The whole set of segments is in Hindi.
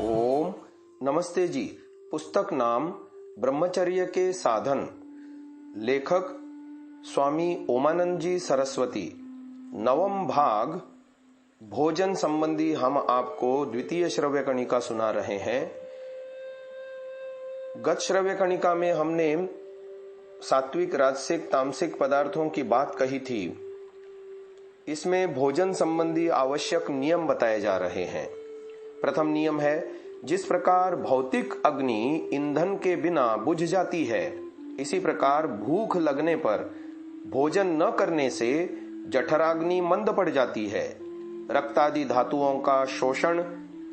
ओम नमस्ते जी। पुस्तक नाम ब्रह्मचर्य के साधन, लेखक स्वामी ओमानंद जी सरस्वती। नवम भाग भोजन संबंधी हम आपको द्वितीय श्रव्य कणिका सुना रहे हैं। गत श्रव्य कणिका में हमने सात्विक, राजसिक, तामसिक पदार्थों की बात कही थी। इसमें भोजन संबंधी आवश्यक नियम बताए जा रहे हैं। प्रथम नियम है, जिस प्रकार भौतिक अग्नि ईंधन के बिना बुझ जाती है, इसी प्रकार भूख लगने पर भोजन न करने से जठराग्नि मंद पड़ जाती है, रक्त आदि धातुओं का शोषण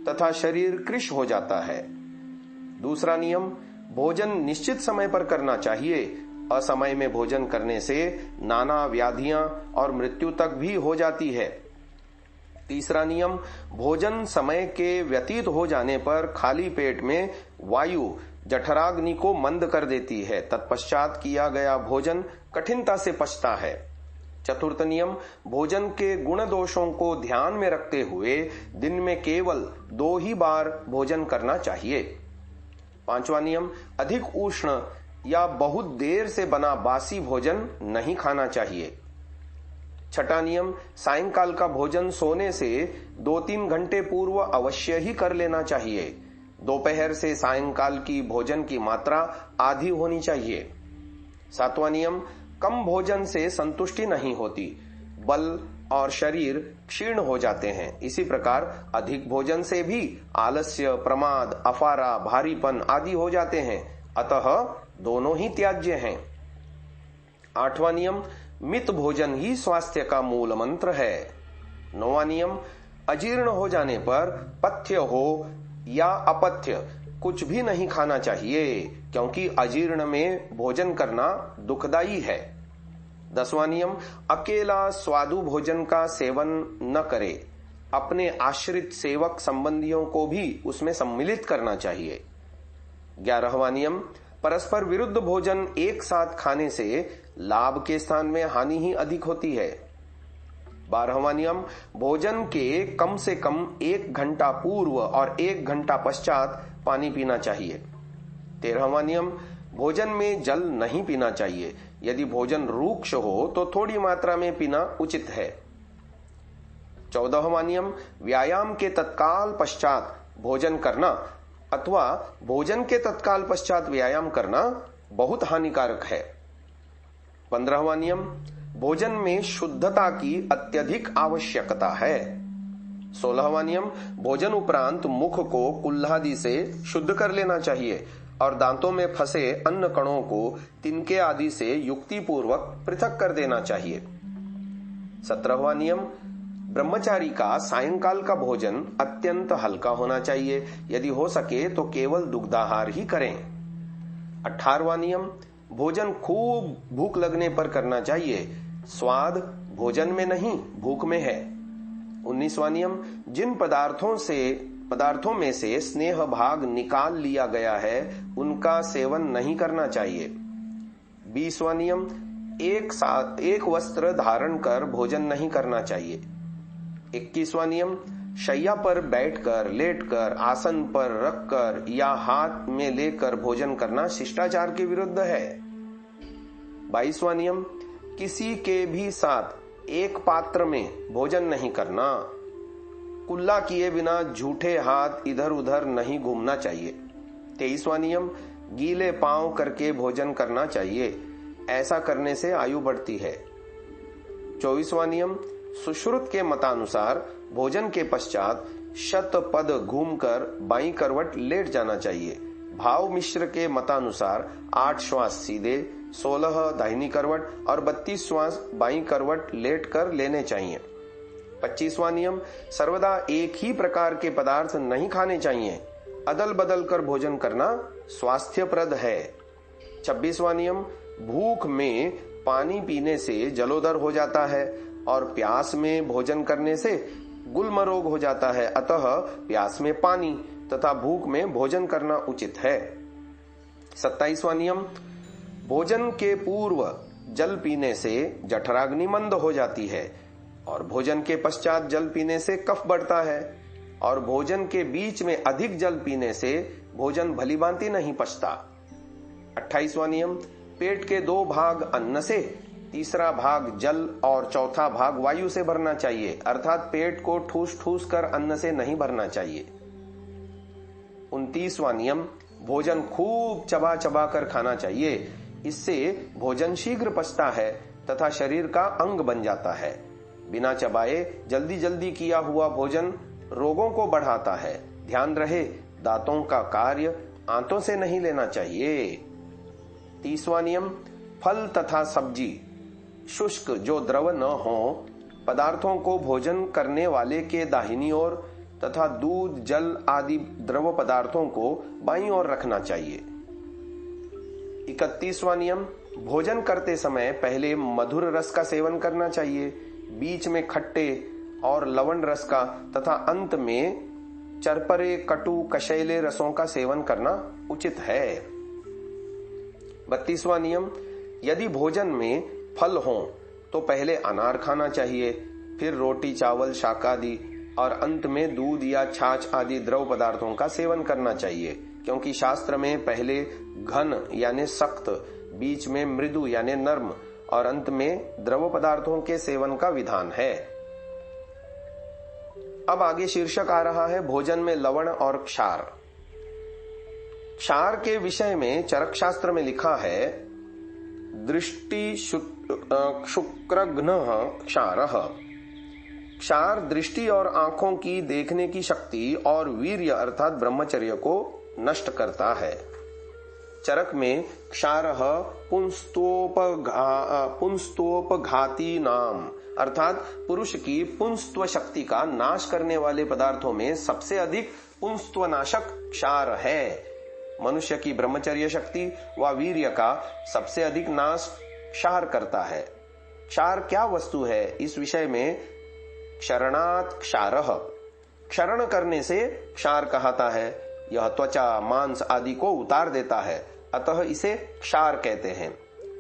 तथा शरीर कृश हो जाता है। दूसरा नियम, भोजन निश्चित समय पर करना चाहिए। असमय में भोजन करने से नाना व्याधियां और मृत्यु तक भी हो जाती है। तीसरा नियम, भोजन समय के व्यतीत हो जाने पर खाली पेट में वायु जठराग्नि को मंद कर देती है। तत्पश्चात किया गया भोजन कठिनता से पचता है। चतुर्थ नियम, भोजन के गुण दोषों को ध्यान में रखते हुए दिन में केवल 2 ही बार भोजन करना चाहिए। पांचवा नियम, अधिक उष्ण या बहुत देर से बना बासी भोजन नहीं खाना चाहिए। छठा नियम, सायंकाल का भोजन सोने से 2-3 घंटे पूर्व अवश्य ही कर लेना चाहिए। दोपहर से सायंकाल की भोजन की मात्रा आधी होनी चाहिए। सातवां नियम, कम भोजन से संतुष्टि नहीं होती, बल और शरीर क्षीण हो जाते हैं। इसी प्रकार अधिक भोजन से भी आलस्य, प्रमाद, अफारा, भारीपन आदि हो जाते हैं। अतः दोनों ही त्याज्य हैं। आठवां नियम, मित भोजन ही स्वास्थ्य का मूल मंत्र है। नौवां नियम, अजीर्ण हो जाने पर पथ्य हो या अपथ्य कुछ भी नहीं खाना चाहिए, क्योंकि अजीर्ण में भोजन करना दुखदायी है। 10वां नियम, अकेला स्वादु भोजन का सेवन न करे, अपने आश्रित सेवक संबंधियों को भी उसमें सम्मिलित करना चाहिए। 11वां नियम, परस्पर विरुद्ध भोजन एक साथ खाने से लाभ के स्थान में हानि ही अधिक होती है। 12वां नियम, भोजन के कम से कम 1 घंटा पूर्व और 1 घंटा पश्चात पानी पीना चाहिए। 13वां नियम, भोजन में जल नहीं पीना चाहिए। यदि भोजन रूक्ष हो तो थोड़ी मात्रा में पीना उचित है। 14वां नियम, व्यायाम के तत्काल पश्चात भोजन करना अथवा भोजन के तत्काल पश्चात व्यायाम करना बहुत हानिकारक है। 15वां नियम, भोजन में शुद्धता की अत्यधिक आवश्यकता है। 16वां नियम, भोजन उपरांत मुख को कुल्हादी से शुद्ध कर लेना चाहिए और दांतों में फंसे अन्न कणों को तिनके आदि से युक्ति पूर्वक पृथक कर देना चाहिए। 17वां नियम, ब्रह्मचारी का सायंकाल का भोजन अत्यंत हल्का होना चाहिए। यदि हो सके तो केवल दुग्धाहार ही करें। 18वां नियम, भोजन खूब भूख लगने पर करना चाहिए। स्वाद भोजन में नहीं, भूख में है। 19वां नियम, जिन पदार्थों में से स्नेह भाग निकाल लिया गया है उनका सेवन नहीं करना चाहिए। 20वां नियम, एक वस्त्र धारण कर भोजन नहीं करना चाहिए। 21वां नियम, शैया पर बैठकर, लेटकर, आसन पर रखकर या हाथ में लेकर भोजन करना शिष्टाचार के विरुद्ध है। 22वां नियम, किसी के भी साथ एक पात्र में भोजन नहीं करना। कुल्ला किए बिना झूठे हाथ इधर उधर नहीं घूमना चाहिए। 23वां नियम, गीले पांव करके भोजन करना चाहिए। ऐसा करने से आयु बढ़ती है। 24वां नियम, सुश्रुत के मतानुसार भोजन के पश्चात शतपद घूमकर बाईं करवट लेट जाना चाहिए। भाव मिश्र के मतानुसार 8 श्वास सीधे, 16 दाहिनी करवट और 32 श्वास बाईं करवट लेट कर लेने चाहिए। 25वां नियम, सर्वदा एक ही प्रकार के पदार्थ नहीं खाने चाहिए। अदल बदल कर भोजन करना स्वास्थ्यप्रद है। 26वां नियम, भूख में पानी पीने से जलोदर हो जाता है और प्यास में भोजन करने से गुलमरोग हो जाता है। अतः प्यास में पानी तथा भूख में भोजन करना उचित है। 27वां नियम, भोजन के पूर्व जल पीने से जठराग्नि मंद हो जाती है। और भोजन के पश्चात जल पीने से कफ बढ़ता है और भोजन के बीच में अधिक जल पीने से भोजन भलीभांति नहीं पचता। 28वां नियम, पेट के 2 भाग अन्न से, तीसरा भाग जल और चौथा भाग वायु से भरना चाहिए, अर्थात पेट को ठूस ठूस कर अन्न से नहीं भरना चाहिए। 29वां नियम, भोजन खूब चबा चबा कर खाना चाहिए, इससे भोजन शीघ्र पचता है तथा शरीर का अंग बन जाता है। बिना चबाए जल्दी जल्दी किया हुआ भोजन रोगों को बढ़ाता है। ध्यान रहे, दांतों का कार्य आंतों से नहीं लेना चाहिए। 30वां नियम, फल तथा सब्जी शुष्क जो द्रव न हो पदार्थों को भोजन करने वाले के दाहिनी ओर तथा दूध जल आदि द्रव पदार्थों को बाईं ओर रखना चाहिए। 31वां नियम, भोजन करते समय पहले मधुर रस का सेवन करना चाहिए, बीच में खट्टे और लवण रस का तथा अंत में चरपरे कटु कशैले रसों का सेवन करना उचित है। 32वां नियम, यदि भोजन में फल हो तो पहले अनार खाना चाहिए, फिर रोटी चावल शाकादि और अंत में दूध या छाछ आदि द्रव पदार्थों का सेवन करना चाहिए, क्योंकि शास्त्र में पहले घन यानी सख्त, बीच में मृदु यानी नर्म और अंत में द्रव पदार्थों के सेवन का विधान है। अब आगे शीर्षक आ रहा है भोजन में लवण और क्षार। क्षार के विषय में चरक शास्त्र में लिखा है, दृष्टि शुक्रघ्न क्षारः। क्षार दृष्टि और आंखों की देखने की शक्ति और वीर्य अर्थात ब्रह्मचर्य को नष्ट करता है। चरक में क्षारः पुंस्तोपघाती नाम अर्थात पुरुष की पुंस्त्व शक्ति का नाश करने वाले पदार्थों में सबसे अधिक पुंस्त्वनाशक क्षार है। मनुष्य की ब्रह्मचर्य शक्ति व वीर्य का सबसे अधिक नाश क्षार करता है। क्षार क्या वस्तु है, इस विषय में क्षरणात् क्षारः, क्षरण करने से क्षार कहता है। यह त्वचा मांस आदि को उतार देता है, अतः इसे क्षार कहते हैं।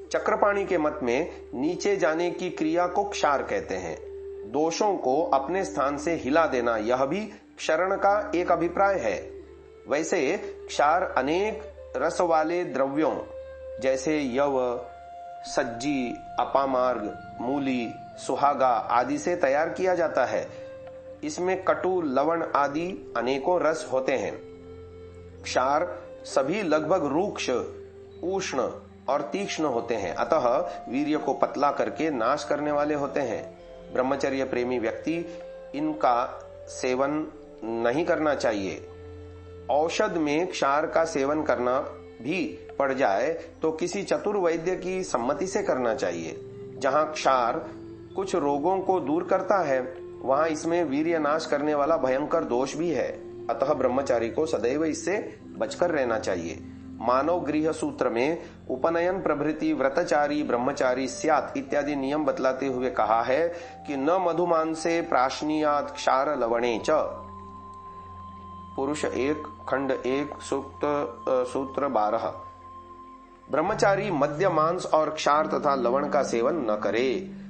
चक्रपाणी के मत में नीचे जाने की क्रिया को क्षार कहते हैं। दोषों को अपने स्थान से हिला देना यह भी क्षरण का एक अभिप्राय है। वैसे क्षार अनेक रस वाले द्रव्यों जैसे यव, सज्जी, अपामार्ग, मूली, सुहागा आदि से तैयार किया जाता है। इसमें कटु लवण आदि अनेकों रस होते हैं। क्षार सभी लगभग रूक्ष, उष्ण और तीक्ष्ण होते हैं, अतः वीर्य को पतला करके नाश करने वाले होते हैं। ब्रह्मचर्य प्रेमी व्यक्ति इनका सेवन नहीं करना चाहिए। औषध में क्षार का सेवन करना भी पड़ जाए तो किसी चतुर वैद्य की सम्मति से करना चाहिए। जहां क्षार कुछ रोगों को दूर करता है वहां इसमें वीर्य नाश करने वाला भयंकर दोष भी है, अतः ब्रह्मचारी को सदैव इससे बचकर रहना चाहिए। मानव गृह सूत्र में उपनयन प्रभृति व्रतचारी ब्रह्मचारी स्यात् इत्यादि नियम बतलाते हुए कहा है कि न मधुमांसे प्राशनीयात् क्षार लवणे च। पुरुष 1 खंड 1 सूत्र 12। ब्रह्मचारी मद्य मांस और क्षार तथा लवण का सेवन न करे।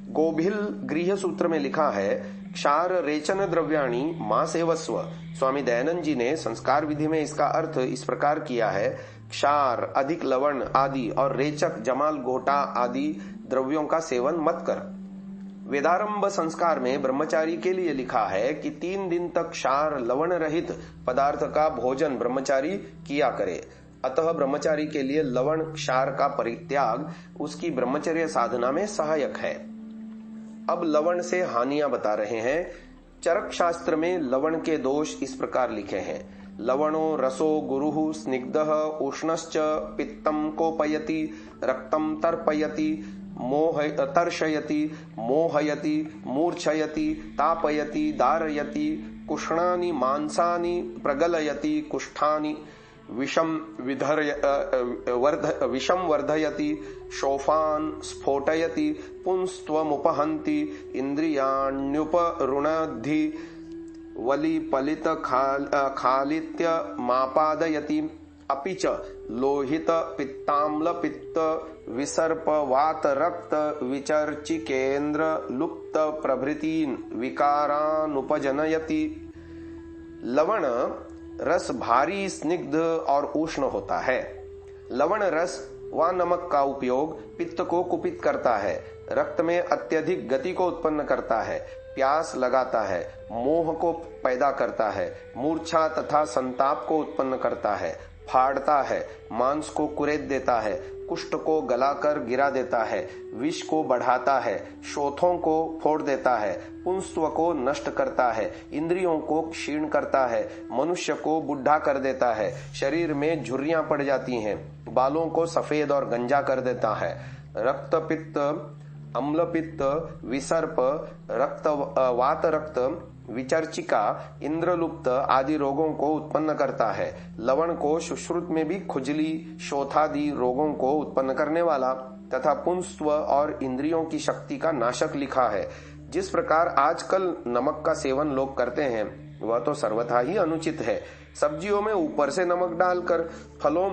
गोभिल गृह सूत्र में लिखा है, क्षार रेचन द्रव्याणि मां सेवस्व। स्वामी दयानंद जी ने संस्कार विधि में इसका अर्थ इस प्रकार किया है, क्षार अधिक लवण आदि और रेचक जमाल घोटा आदि द्रव्यों का सेवन मत कर। वेदारंभ संस्कार में ब्रह्मचारी के लिए लिखा है कि 3 दिन तक क्षार लवण रहित पदार्थ का भोजन ब्रह्मचारी किया करे। अतः ब्रह्मचारी के लिए लवण क्षार का परित्याग उसकी ब्रह्मचर्य साधना में सहायक है। अब लवण से हानियां बता रहे हैं। चरक शास्त्र में लवण के दोष इस प्रकार लिखे हैं, लवणो रसो गुरुः स्निग्धः उष्णश्च पित्तम कोपयति रक्तम तर्पयति तर्शयति मोहयति मूर्छयति तापयति दारयति कुष्णानि मांसानि प्रगलयति कुष्ठानि विषम वर्धयति शोफान स्फोटयति पुंस्त्वमुपहन्ति इंद्रियाण्युपरुणद्धि वली पलित खालित्य मापादयति अपि च लोहित पित्ताम्ल पित्त विसर्प वात रक्त विचर्चिकेन्द्र लुप्त पित्त प्रभृति विकारानुपजनयति। लवण रस भारी, स्निग्ध और उष्ण होता है। लवण रस व नमक का उपयोग पित्त को कुपित करता है, रक्त में अत्यधिक गति को उत्पन्न करता है, प्यास लगाता है, मोह को पैदा करता है, मूर्छा तथा संताप को उत्पन्न करता है, फाड़ता है, मांस को कुरेद देता है, कुष्ठ को गलाकर गिरा देता है, विष को बढ़ाता है, शोथों को फोड़ देता है, पुंस्त्व को नष्ट करता है, इंद्रियों को क्षीण करता है, मनुष्य को बुढ़ा कर देता है, शरीर में झुर्रियां पड़ जाती हैं, बालों को सफेद और गंजा कर देता है, रक्त पित्त, अम्ल पित्त, विसर्प, रक्त वात रक्त, विचर्चिका, इंद्रलुप्त आदि रोगों को उत्पन्न करता है। लवण को सुश्रुत में भी खुजली, शोथादि रोगों को उत्पन्न करने वाला तथा पुंस्त्व और इंद्रियों की शक्ति का नाशक लिखा है। जिस प्रकार आजकल नमक का सेवन लोग करते हैं वह तो सर्वथा ही अनुचित है। सब्जियों में ऊपर से नमक डालकर, फलों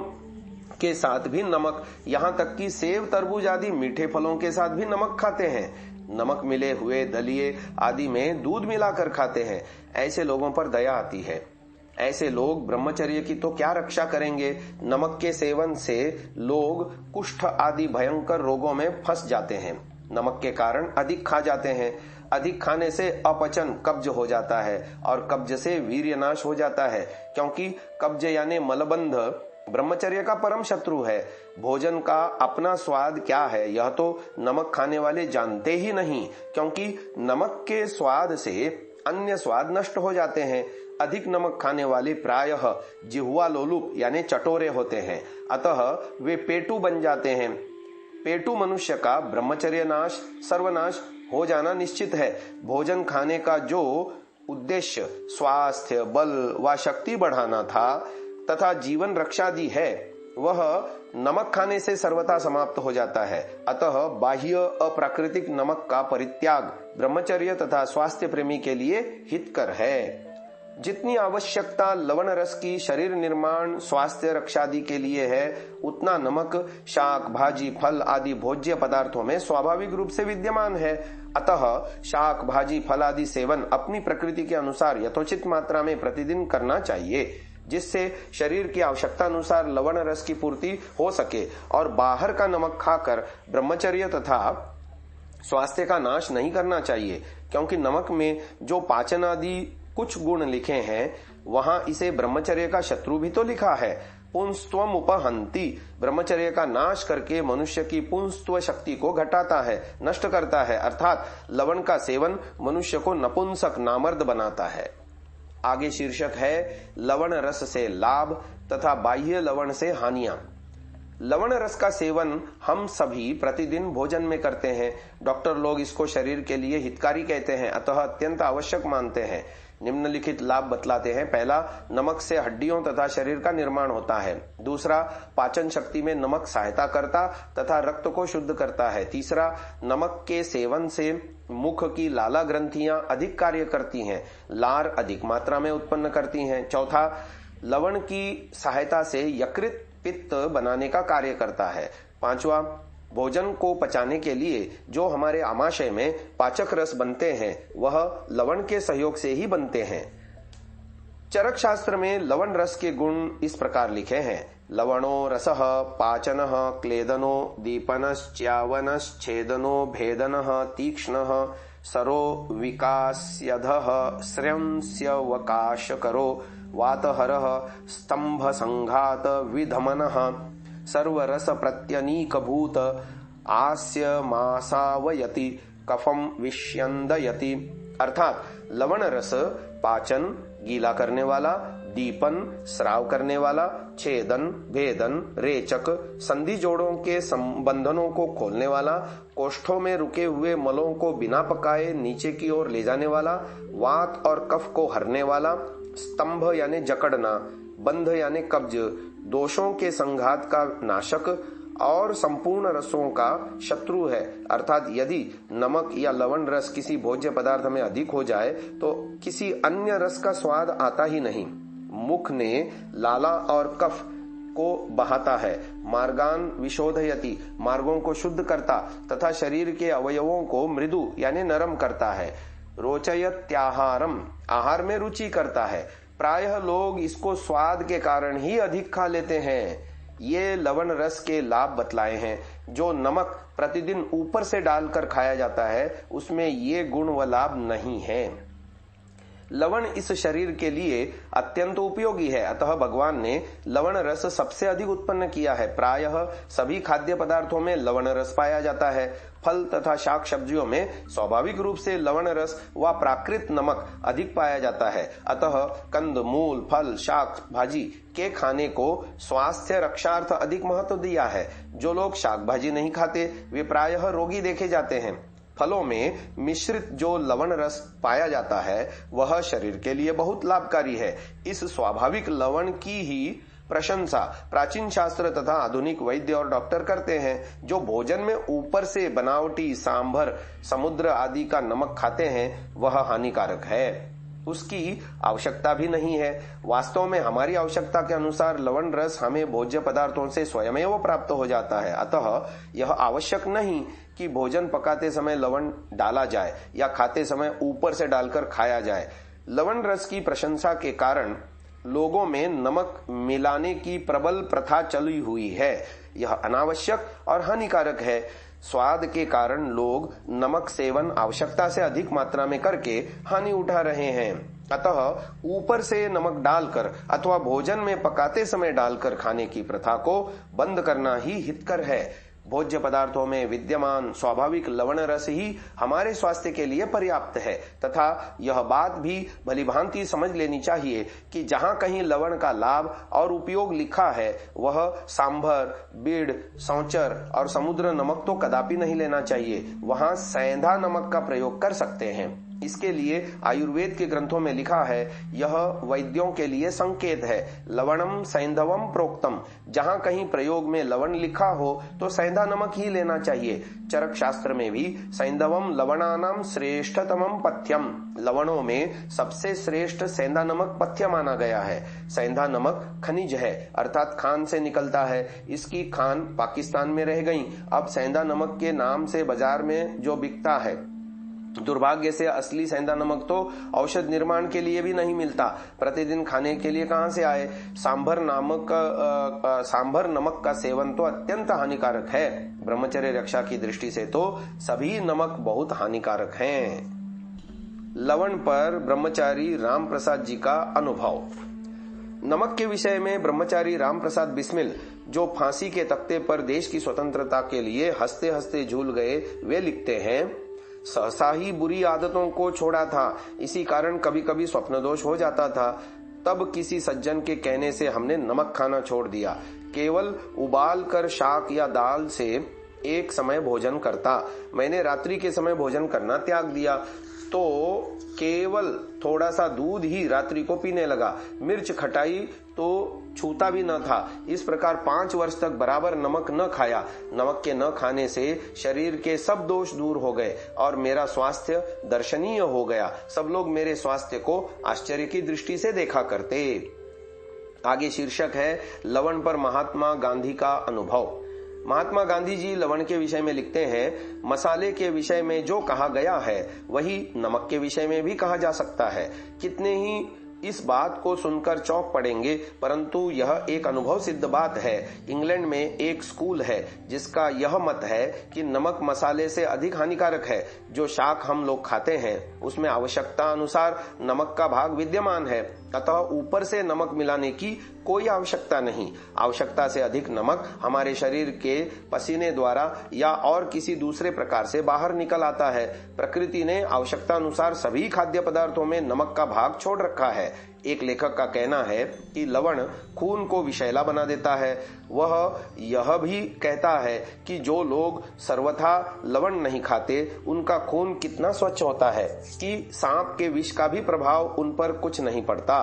के साथ भी नमक, यहाँ तक कि सेब, तरबूज आदि मीठे फलों के साथ भी नमक खाते हैं। नमक मिले हुए दलिए आदि में दूध मिलाकर खाते हैं। ऐसे लोगों पर दया आती है। ऐसे लोग ब्रह्मचर्य की तो क्या रक्षा करेंगे। नमक के सेवन से लोग कुष्ठ आदि भयंकर रोगों में फंस जाते हैं। नमक के कारण अधिक खा जाते हैं। अधिक खाने से अपचन, कब्ज हो जाता है और कब्ज से वीर्यनाश हो जाता है, क्योंकि कब्ज यानी मलबंध ब्रह्मचर्य का परम शत्रु है। भोजन का अपना स्वाद क्या है यह तो नमक खाने वाले जानते ही नहीं, क्योंकि नमक के स्वाद से अन्य स्वाद नष्ट हो जाते हैं। अधिक नमक खाने वाले प्रायः जिह्वा लोलुप यानी चटोरे होते हैं, अतः वे पेटू बन जाते हैं। पेटू मनुष्य का ब्रह्मचर्य नाश, सर्वनाश हो जाना निश्चित है। भोजन खाने का जो उद्देश्य स्वास्थ्य, बल व शक्ति बढ़ाना था तथा जीवन रक्षा दी है, वह नमक खाने से सर्वथा समाप्त हो जाता है। अतः बाह्य अप्राकृतिक नमक का परित्याग ब्रह्मचर्य तथा स्वास्थ्य प्रेमी के लिए हितकर है। जितनी आवश्यकता लवण रस की शरीर निर्माण, स्वास्थ्य रक्षादि के लिए है, उतना नमक शाक, भाजी, फल आदि भोज्य पदार्थों में स्वाभाविक रूप से विद्यमान है। अतः शाक, भाजी, फल आदि सेवन अपनी प्रकृति के अनुसार यथोचित मात्रा में प्रतिदिन करना चाहिए, जिससे शरीर की आवश्यकता अनुसार लवण रस की पूर्ति हो सके और बाहर का नमक खाकर ब्रह्मचर्य तथा स्वास्थ्य का नाश नहीं करना चाहिए। क्योंकि नमक में जो पाचन आदि कुछ गुण लिखे हैं, वहां इसे ब्रह्मचर्य का शत्रु भी तो लिखा है। पुंस्त्वम उपहंति, ब्रह्मचर्य का नाश करके मनुष्य की पुंस्त्व शक्ति को घटाता है, नष्ट करता है। अर्थात लवण का सेवन मनुष्य को नपुंसक, नामर्द बनाता है। आगे शीर्षक है लवण रस से लाभ तथा बाह्य लवण से हानियां। लवण रस का सेवन हम सभी प्रतिदिन भोजन में करते हैं। डॉक्टर लोग इसको शरीर के लिए हितकारी कहते हैं, अतः अत्यंत आवश्यक मानते हैं। निम्नलिखित लाभ बतलाते हैं। पहला, नमक से हड्डियों तथा शरीर का निर्माण होता है। दूसरा, पाचन शक्ति में नमक सहायता करता तथा रक्त को शुद्ध करता है। तीसरा, नमक के सेवन से मुख की लाला ग्रंथियां अधिक कार्य करती हैं, लार अधिक मात्रा में उत्पन्न करती हैं। चौथा, लवण की सहायता से यकृत पित्त बनाने का कार्य करता है। पांचवा, भोजन को पचाने के लिए जो हमारे आमाशय में पाचक रस बनते हैं वह लवण के सहयोग से ही बनते हैं। चरक शास्त्र में लवण रस के गुण इस प्रकार लिखे हैं। लवणो रसः पाचनः क्लेदनो दीपनश्च्यावनश्छेदनो भेदनः तीक्ष्णः सरो विकास्यधः श्रंस्यवकाशकरो वातहरः स्तंभ संघात विधमनः सर्वरस प्रत्यनीकभूत आस्य मासावयति कफम विष्यन्दयति। अर्थात लवण रस पाचन, गीला करने वाला, दीपन, स्राव करने वाला, छेदन, भेदन, रेचक, संधि जोड़ों के संबंधनों को खोलने वाला, कोष्ठों में रुके हुए मलों को बिना पकाए नीचे की ओर ले जाने वाला, वात और कफ को हरने वाला, स्तंभ यानी जकड़ना, बंध यानी कब्ज, दोषों के संघात का नाशक और संपूर्ण रसों का शत्रु है। अर्थात यदि नमक या लवण रस किसी भोज्य पदार्थ में अधिक हो जाए तो किसी अन्य रस का स्वाद आता ही नहीं। मुख ने लाला और कफ को बहाता है, मार्गान विशोधयति मार्गों को शुद्ध करता तथा शरीर के अवयवों को मृदु यानी नरम करता है, रोचयत्याहारम आहार में रुचि करता है। प्रायः लोग इसको स्वाद के कारण ही अधिक खा लेते हैं। ये लवण रस के लाभ बतलाए हैं। जो नमक प्रतिदिन ऊपर से डालकर खाया जाता है उसमें ये गुण व लाभ नहीं है। लवण इस शरीर के लिए अत्यंत उपयोगी है, अतः भगवान ने लवण रस सबसे अधिक उत्पन्न किया है। प्रायः सभी खाद्य पदार्थों में लवण रस पाया जाता है। फल तथा शाक सब्जियों में स्वाभाविक रूप से लवण रस व प्राकृत नमक अधिक पाया जाता है। अतः कंद मूल फल शाक भाजी के खाने को स्वास्थ्य रक्षार्थ अधिक महत्व दिया है। जो लोग शाक भाजी नहीं खाते वे प्रायः रोगी देखे जाते हैं। फलों में मिश्रित जो लवण रस पाया जाता है वह शरीर के लिए बहुत लाभकारी है। इस स्वाभाविक लवण की ही प्रशंसा प्राचीन शास्त्र तथा आधुनिक वैद्य और डॉक्टर करते हैं। जो भोजन में ऊपर से बनावटी सांभर समुद्र आदि का नमक खाते हैं वह हानिकारक है, उसकी आवश्यकता भी नहीं है। वास्तव में हमारी आवश्यकता के अनुसार लवण रस हमें भोज्य पदार्थों से स्वयमेव प्राप्त हो जाता है। अतः यह आवश्यक नहीं कि भोजन पकाते समय लवण डाला जाए या खाते समय ऊपर से डालकर खाया जाए। लवण रस की प्रशंसा के कारण लोगों में नमक मिलाने की प्रबल प्रथा चली हुई है। यह अनावश्यक और हानिकारक है। स्वाद के कारण लोग नमक सेवन आवश्यकता से अधिक मात्रा में करके हानि उठा रहे हैं। अतः ऊपर से नमक डालकर अथवा भोजन में पकाते समय डालकर खाने की प्रथा को बंद करना ही हितकर है। भोज्य पदार्थों में विद्यमान स्वाभाविक लवण रस ही हमारे स्वास्थ्य के लिए पर्याप्त है तथा यह बात भी भलीभांति समझ लेनी चाहिए कि जहाँ कहीं लवण का लाभ और उपयोग लिखा है वह सांभर बीड़ सौंचर और समुद्र नमक तो कदापि नहीं लेना चाहिए। वहाँ सेंधा नमक का प्रयोग कर सकते हैं। इसके लिए आयुर्वेद के ग्रंथों में लिखा है, यह वैद्यों के लिए संकेत है। लवणम सैंधवम प्रोक्तम, जहाँ कहीं प्रयोग में लवण लिखा हो तो सेंधा नमक ही लेना चाहिए। चरक शास्त्र में भी सैंधवम लवणानाम श्रेष्ठतमम पथ्यम, लवणों में सबसे श्रेष्ठ सेंधा नमक पथ्य माना गया है। सेंधा नमक खनिज है अर्थात खान से निकलता है। इसकी खान पाकिस्तान में रह गई। अब सेंधा नमक के नाम से बाजार में जो बिकता है, दुर्भाग्य से असली सेंधा नमक तो औषध निर्माण के लिए भी नहीं मिलता। प्रतिदिन खाने के लिए कहां से आए। सांभर नमक का सेवन तो अत्यंत हानिकारक है। ब्रह्मचर्य रक्षा की दृष्टि से तो सभी नमक बहुत हानिकारक हैं। लवण पर ब्रह्मचारी राम प्रसाद जी का अनुभव। नमक के विषय में ब्रह्मचारी राम प्रसाद बिस्मिल, जो फांसी के तख्ते पर देश की स्वतंत्रता के लिए हंसते हंसते झूल गए, वे लिखते हैं, सहसा ही बुरी आदतों को छोड़ा था। इसी कारण कभी कभी स्वप्न दोष हो जाता था। तब किसी सज्जन के कहने से हमने नमक खाना छोड़ दिया। केवल उबाल कर शाक या दाल से एक समय भोजन करता। मैंने रात्रि के समय भोजन करना त्याग दिया तो केवल थोड़ा सा दूध ही रात्रि को पीने लगा। मिर्च खटाई तो छूता भी न था। इस प्रकार 5 वर्ष तक बराबर नमक न खाया। नमक के न खाने से शरीर के सब दोष दूर हो गए और मेरा स्वास्थ्य दर्शनीय हो गया। सब लोग मेरे स्वास्थ्य को आश्चर्य की दृष्टि से देखा करते। आगे शीर्षक है, लवण पर महात्मा गांधी का अनुभव। महात्मा गांधी जी लवण के विषय में लिखते हैं, मसाले के विषय में जो कहा गया है वही नमक के विषय में भी कहा जा सकता है। कितने ही इस बात को सुनकर चौंक पड़ेंगे, परंतु यह एक अनुभव सिद्ध बात है। इंग्लैंड में एक स्कूल है जिसका यह मत है कि नमक मसाले से अधिक हानिकारक है। जो शाक हम लोग खाते हैं उसमें आवश्यकता अनुसार नमक का भाग विद्यमान है, अतः ऊपर से नमक मिलाने की कोई आवश्यकता नहीं। आवश्यकता से अधिक नमक हमारे शरीर के पसीने द्वारा या और किसी दूसरे प्रकार से बाहर निकल आता है। प्रकृति ने आवश्यकता अनुसार सभी खाद्य पदार्थों में नमक का भाग छोड़ रखा है। एक लेखक का कहना है कि लवण खून को विषैला बना देता है। वह यह भी कहता है कि जो लोग सर्वथा लवण नहीं खाते उनका खून कितना स्वच्छ होता है कि सांप के विष का भी प्रभाव उन पर कुछ नहीं पड़ता।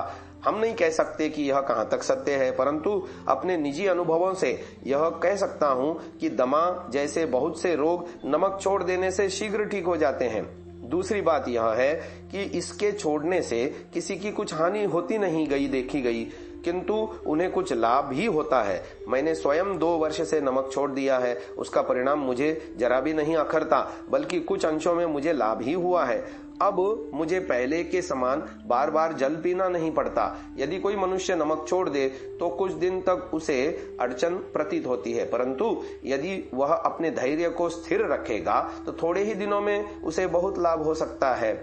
हम नहीं कह सकते कि यह कहां तक सत्य है, परंतु अपने निजी अनुभवों से यह कह सकता हूं कि दमा जैसे बहुत से रोग नमक छोड़ देने से शीघ्र ठीक हो जाते हैं। दूसरी बात यह है कि इसके छोड़ने से किसी की कुछ हानि होती नहीं गई देखी गई, किंतु उन्हें कुछ लाभ भी होता है। मैंने स्वयं 2 वर्ष से नमक छोड़ दिया है, उसका परिणाम मुझे जरा भी नहीं अखरता, बल्कि कुछ अंशों में मुझे लाभ ही हुआ है। अब मुझे पहले के समान बार बार जल पीना नहीं पड़ता। यदि कोई मनुष्य नमक छोड़ दे तो कुछ दिन तक उसे अड़चन प्रतीत होती है, परंतु यदि वह अपने धैर्य को स्थिर रखेगा तो थोड़े ही दिनों में उसे बहुत लाभ हो सकता है।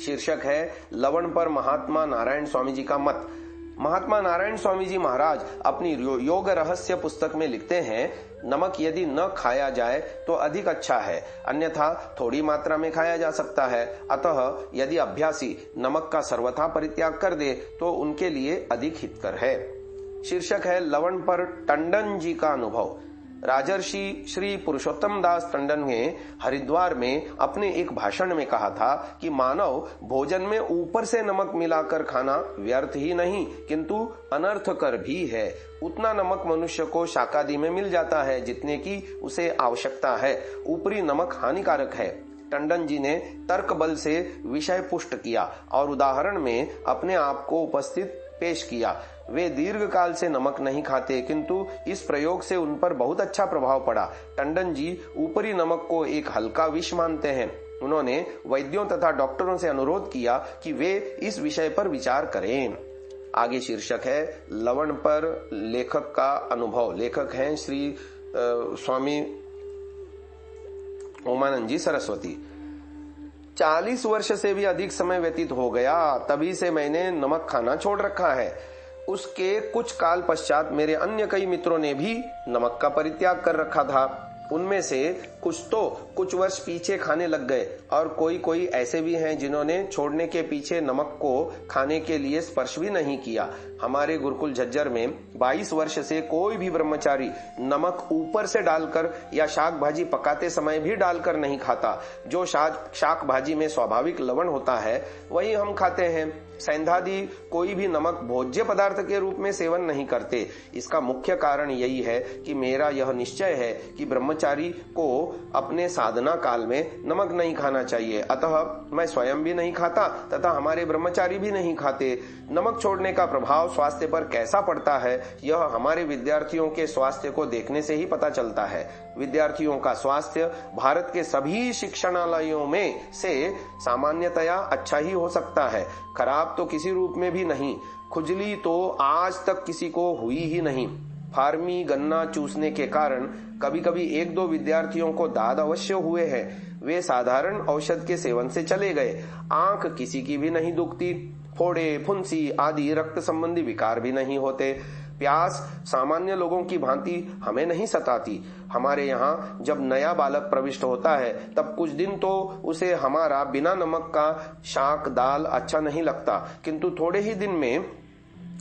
शीर्षक है लवण पर महात्मा नारायण स्वामी जी का मत। महात्मा नारायण स्वामी जी महाराज अपनी योग रहस्य पुस्तक में लिखते हैं, नमक यदि न खाया जाए तो अधिक अच्छा है, अन्यथा थोड़ी मात्रा में खाया जा सकता है। अतः यदि अभ्यासी नमक का सर्वथा परित्याग कर दे तो उनके लिए अधिक हितकर है। शीर्षक है लवण पर टंडन जी का अनुभव। राजर्षि श्री पुरुषोत्तम दास टंडन ने हरिद्वार में अपने एक भाषण में कहा था कि मानव भोजन में ऊपर से नमक मिलाकर खाना व्यर्थ ही नहीं किंतु अनर्थकर भी है। उतना नमक मनुष्य को शाकादि में मिल जाता है जितने की उसे आवश्यकता है। ऊपरी नमक हानिकारक है। टंडन जी ने तर्क बल से विषय पुष्ट किया और उदाहरण में अपने आप को उपस्थित पेश किया। वे दीर्घ काल से नमक नहीं खाते, किंतु इस प्रयोग से उन पर बहुत अच्छा प्रभाव पड़ा। टंडन जी ऊपरी नमक को एक हल्का विष मानते हैं। उन्होंने वैद्यों तथा डॉक्टरों से अनुरोध किया कि वे इस विषय पर विचार करें। आगे शीर्षक है लवण पर लेखक का अनुभव। लेखक हैं श्री स्वामी ओमानंद जी सरस्वती। 40 वर्ष से भी अधिक समय व्यतीत हो गया, तभी से मैंने नमक खाना छोड़ रखा है। उसके कुछ काल पश्चात मेरे अन्य कई मित्रों ने भी नमक का परित्याग कर रखा था। उनमें से कुछ वर्ष पीछे खाने लग गए और कोई ऐसे भी हैं जिन्होंने छोड़ने के पीछे नमक को खाने के लिए स्पर्श भी नहीं किया। हमारे गुरुकुल झज्जर में 22 वर्ष से कोई भी ब्रह्मचारी नमक ऊपर से डालकर या शाक भाजी पकाते समय भी डालकर नहीं खाता। जो शाक भाजी में स्वाभाविक लवण होता है वही हम खाते हैं। सैंधादि कोई भी नमक भोज्य पदार्थ के रूप में सेवन नहीं करते। इसका मुख्य कारण यही है कि मेरा यह निश्चय है कि ब्रह्मचारी को अपने साधना काल में नमक नहीं खाना चाहिए। अतः मैं स्वयं भी नहीं खाता तथा हमारे ब्रह्मचारी भी नहीं खाते। नमक छोड़ने का प्रभाव स्वास्थ्य पर कैसा पड़ता है यह हमारे विद्यार्थियों के स्वास्थ्य को देखने से ही पता चलता है। विद्यार्थियों का स्वास्थ्य भारत के सभी शिक्षणालयों में से सामान्यतया अच्छा ही हो सकता है, खराब तो किसी रूप में भी नहीं। खुजली तो आज तक किसी को हुई ही नहीं। फार्मी गन्ना चूसने के कारण कभी कभी 1-2 विद्यार्थियों को दाद अवश्य हुए हैं। वे साधारण औषध के सेवन से चले गए। आंख किसी की भी नहीं दुखती। फोड़े, फुंसी आदि रक्त संबंधी विकार भी नहीं होते। प्यास सामान्य लोगों की भांति हमें नहीं सताती। हमारे यहाँ जब नया बालक प्रविष्ट होता है तब कुछ दिन तो उसे हमारा बिना नमक का शाक दाल अच्छा नहीं लगता, किंतु थोड़े ही दिन में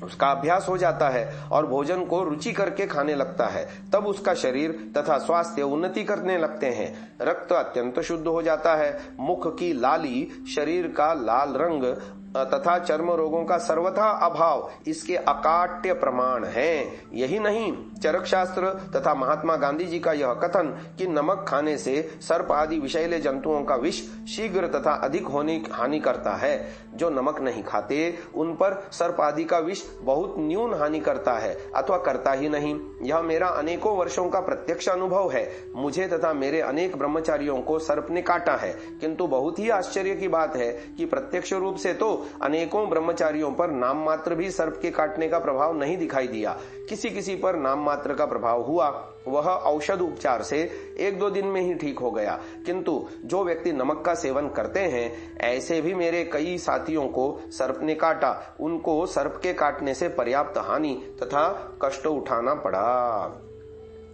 उसका अभ्यास हो जाता है और भोजन को रुचि करके खाने लगता है। तब उसका शरीर तथा स्वास्थ्य उन्नति करने लगते हैं। रक्त अत्यंत शुद्ध हो जाता है। मुख की लाली, शरीर का लाल रंग तथा चर्म रोगों का सर्वथा अभाव इसके अकाट्य प्रमाण हैं। यही नहीं, चरक शास्त्र तथा महात्मा गांधी जी का यह कथन कि नमक खाने से सर्प आदि विषैले जंतुओं का विष शीघ्र तथा अधिक हानि करता है। जो नमक नहीं खाते उन पर सर्प आदि का विष बहुत न्यून हानि करता है अथवा करता ही नहीं। यह मेरा अनेकों वर्षों का प्रत्यक्ष अनुभव है। मुझे तथा मेरे अनेक ब्रह्मचारियों को सर्प ने काटा है, किंतु बहुत ही आश्चर्य की बात है कि प्रत्यक्ष रूप से तो अनेकों ब्रह्मचारियों पर नाम मात्र भी सर्प के काटने का प्रभाव नहीं दिखाई दिया। किसी पर नाम मात्र का प्रभाव हुआ, वह औषध उपचार से 1-2 दिन में ही ठीक हो गया। किंतु जो व्यक्ति नमक का सेवन करते हैं, ऐसे भी मेरे कई साथियों को सर्प ने काटा। उनको सर्प के काटने से पर्याप्त हानि तथा कष्ट उठाना पड़ा।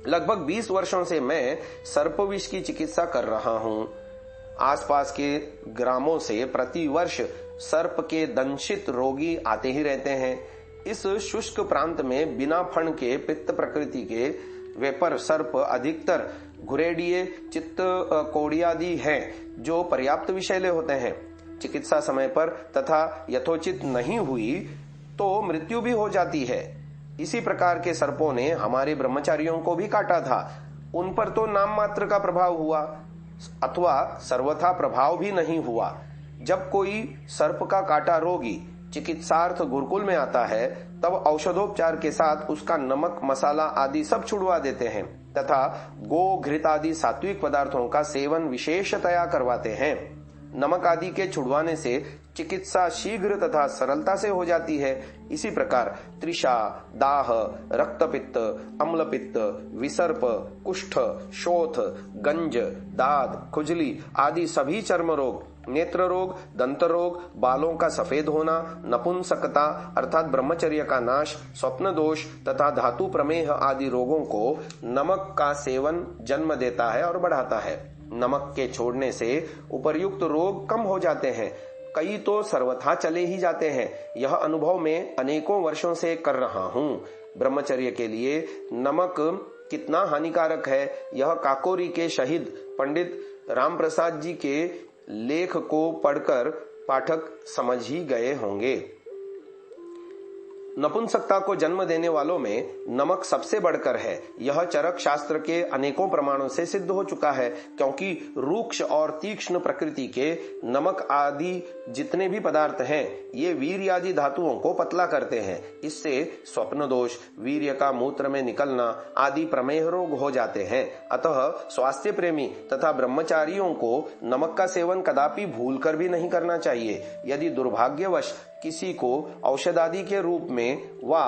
लगभग 20 वर्षों से मैं सर्प विष की चिकित्सा कर रहा हूँ। आसपास के ग्रामों से प्रति वर्ष सर्प के दंशित रोगी आते ही रहते हैं। इस शुष्क प्रांत में बिना फण के पित्त प्रकृति के वेपर सर्प अधिकतर घुरेडिये, चित्त कोड़ियादि हैं जो पर्याप्त विषैले होते हैं। चिकित्सा समय पर तथा यथोचित नहीं हुई तो मृत्यु भी हो जाती है। इसी प्रकार के सर्पों ने हमारे ब्रह्मचारियों को भी काटा था। उन पर तो नाम मात्र का प्रभाव हुआ। अथवा सर्वथा प्रभाव भी नहीं हुआ। जब कोई सर्प का काटा रोगी चिकित्सार्थ गुरुकुल में आता है तब औषधोपचार के साथ उसका नमक, मसाला आदि सब छुड़वा देते हैं तथा गो, घृत आदि सात्विक पदार्थों का सेवन विशेषतया करवाते हैं। नमक आदि के छुड़वाने से चिकित्सा शीघ्र तथा सरलता से हो जाती है। इसी प्रकार तृषा, दाह, रक्तपित्त, अम्लपित्त, विसर्प, कुष्ठ, शोथ, गंज, दाद, खुजली आदि सभी चर्म रोग, नेत्र रोग, दंत रोग, बालों का सफेद होना, नपुंसकता अर्थात ब्रह्मचर्य का नाश, स्वप्न दोष तथा धातु प्रमेह आदि रोगों को नमक का सेवन जन्म देता है और बढ़ाता है। नमक के छोड़ने से उपर्युक्त रोग कम हो जाते हैं, कई तो सर्वथा चले ही जाते हैं। यह अनुभव मैं अनेकों वर्षों से कर रहा हूँ। ब्रह्मचर्य के लिए नमक कितना हानिकारक है यह काकोरी के शहीद पंडित राम प्रसाद जी के लेख को पढ़कर पाठक समझ ही गए होंगे। नपुंसकता को जन्म देने वालों में नमक सबसे बढ़कर है। यह चरक शास्त्र के अनेकों प्रमाणों से सिद्ध हो चुका है, क्योंकि रूक्ष और तीक्ष्ण प्रकृति के नमक आदि जितने भी पदार्थ हैं ये वीर्य आदि धातुओं को पतला करते हैं। इससे स्वप्न दोष, वीर्य का मूत्र में निकलना आदि प्रमेह रोग हो जाते हैं। अतः स्वास्थ्य प्रेमी तथा ब्रह्मचारियों को नमक का सेवन कदापि भूल कर भी नहीं करना चाहिए। यदि दुर्भाग्यवश किसी को औषधादि के रूप में वा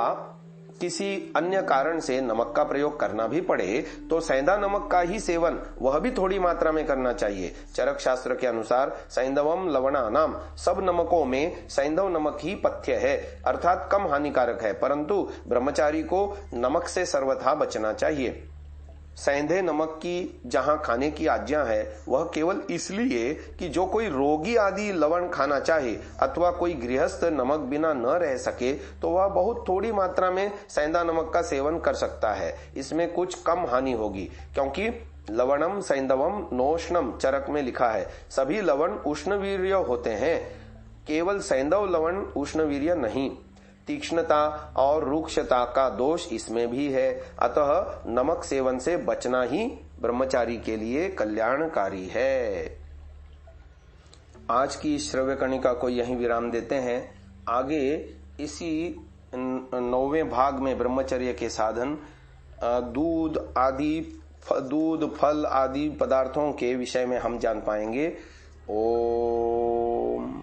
किसी अन्य कारण से नमक का प्रयोग करना भी पड़े तो सेंधा नमक का ही सेवन वह भी थोड़ी मात्रा में करना चाहिए। चरक शास्त्र के अनुसार सैंधवम लवणानाम, सब नमकों में सैंधव नमक ही पथ्य है अर्थात कम हानिकारक है, परंतु ब्रह्मचारी को नमक से सर्वथा बचना चाहिए। सेंधे नमक की जहां खाने की आज्ञा है वह केवल इसलिए कि जो कोई रोगी आदि लवण खाना चाहे अथवा कोई गृहस्थ नमक बिना न रह सके तो वह बहुत थोड़ी मात्रा में सेंधा नमक का सेवन कर सकता है। इसमें कुछ कम हानि होगी, क्योंकि लवणम सैंधवम नोष्णम चरक में लिखा है सभी लवण उष्णवीर्य होते हैं, केवल सैंधव लवण उष्णवीर्य नहीं। तीक्ष्णता और रूक्षता का दोष इसमें भी है। अतः नमक सेवन से बचना ही ब्रह्मचारी के लिए कल्याणकारी है। आज की श्रव्य कणिका को यहीं विराम देते हैं। आगे इसी 9वें भाग में ब्रह्मचर्य के साधन, दूध फल आदि पदार्थों के विषय में हम जान पाएंगे। ओम।